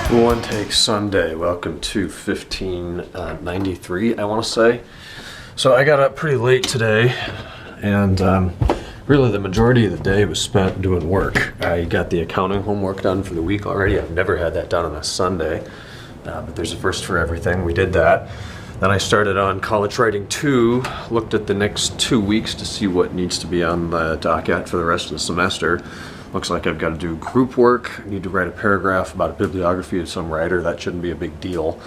One Take Sunday. Welcome to 1593, I want to say. So I got up pretty late today, and really the majority of the day was spent doing work. I got the accounting homework done for the week already. I've never had that done on a Sunday, but there's a first for everything. We did that. Then I started on College Writing 2, looked at the next 2 weeks to see what needs to be on the docket for the rest of the semester. Looks like I've got to do group work. I need to write a paragraph about a bibliography of some writer. That shouldn't be a big deal.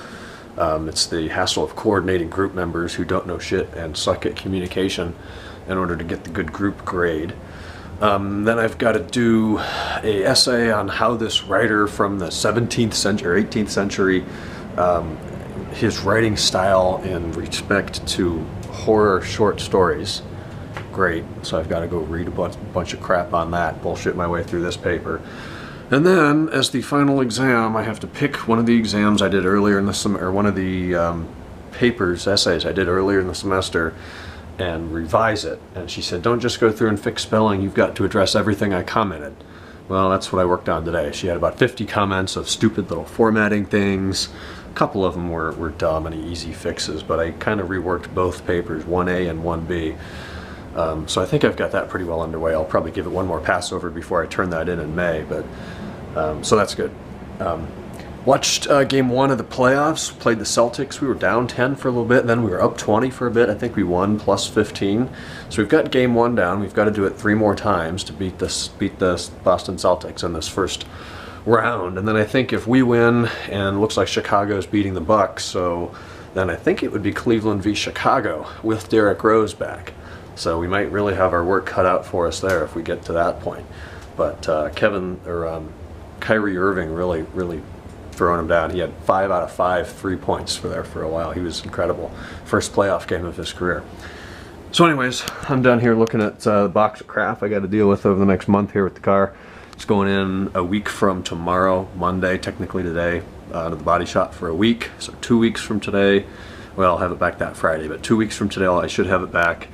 It's the hassle of coordinating group members who don't know shit and suck at communication in order to get the good group grade. Then I've got to do an essay on how this writer from the 17th century or 18th century, his writing style in respect to horror short stories. Great, so I've got to go read a bunch of crap on that, bullshit my way through this paper. And then, as the final exam, I have to pick one of the exams I did earlier in the semester, or one of the essays I did earlier in the semester, and revise it. And she said, don't just go through and fix spelling, you've got to address everything I commented. Well, that's what I worked on today. She had about 50 comments of stupid little formatting things. A couple of them were dumb and easy fixes, but I kind of reworked both papers, 1A and 1B. So I think I've got that pretty well underway. I'll probably give it one more pass over before I turn that in May, but so that's good. Watched game 1 of the playoffs, played the Celtics. We were down 10 for a little bit, and then we were up 20 for a bit. I think we won plus 15. So we've got game 1 down. We've got to do it 3 more times to beat the Boston Celtics in this first round. And then I think if we win, and it looks like Chicago's beating the Bucks, so then I think it would be Cleveland v. Chicago with Derrick Rose back. So we might really have our work cut out for us there if we get to that point. But Kyrie Irving really throwing him down. He had 5 out of 5 3-points for a while. He was incredible. First playoff game of his career. So anyways, I'm down here looking at the box of crap I got to deal with over the next month here with the car. It's going in a week from tomorrow, Monday, technically today, to the body shop for a week. So 2 weeks from today, well, I'll have it back that Friday, but 2 weeks from today I should have it back.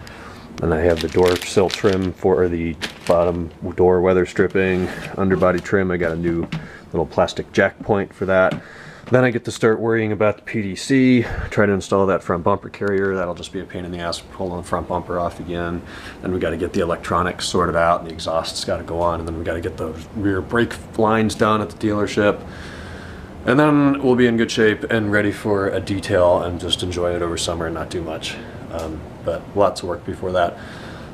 And I have the door sill trim for the bottom door weather stripping, underbody trim. I got a new little plastic jack point for that. Then I get to start worrying about the PDC, try to install that front bumper carrier. That'll just be a pain in the ass pulling the front bumper off again. Then we got to get the electronics sorted out, and the exhaust's got to go on, and then we got to get those rear brake lines done at the dealership. And then we'll be in good shape and ready for a detail and just enjoy it over summer and not do much. But lots of work before that.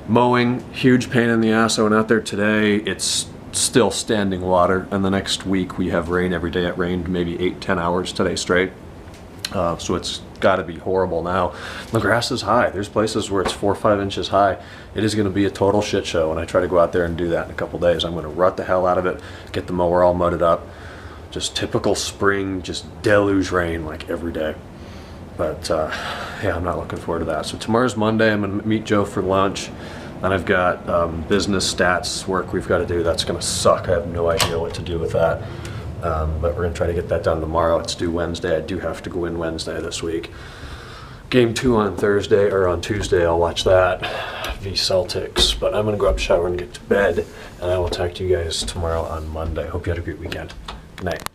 Mowing, huge pain in the ass. I went out there today. It's still standing water, and the next week we have rain every day. It rained maybe 8-10 hours today straight. So it's got to be horrible now. The grass is high. There's places where it's 4 or 5 inches high. It is going to be a total shit show when I try to go out there and do that in a couple days. I'm going to rut the hell out of it, get the mower all mudded up. Just typical spring, just deluge rain like every day. But yeah, I'm not looking forward to that. So tomorrow's Monday. I'm going to meet Joe for lunch. Then I've got business stats work we've got to do. That's going to suck. I have no idea what to do with that. But we're going to try to get that done tomorrow. It's due Wednesday. I do have to go in Wednesday this week. Game 2 on Thursday, or on Tuesday, I'll watch that v Celtics. But I'm going to go up, shower, and get to bed. And I will talk to you guys tomorrow on Monday. Hope you had a great weekend. Good night.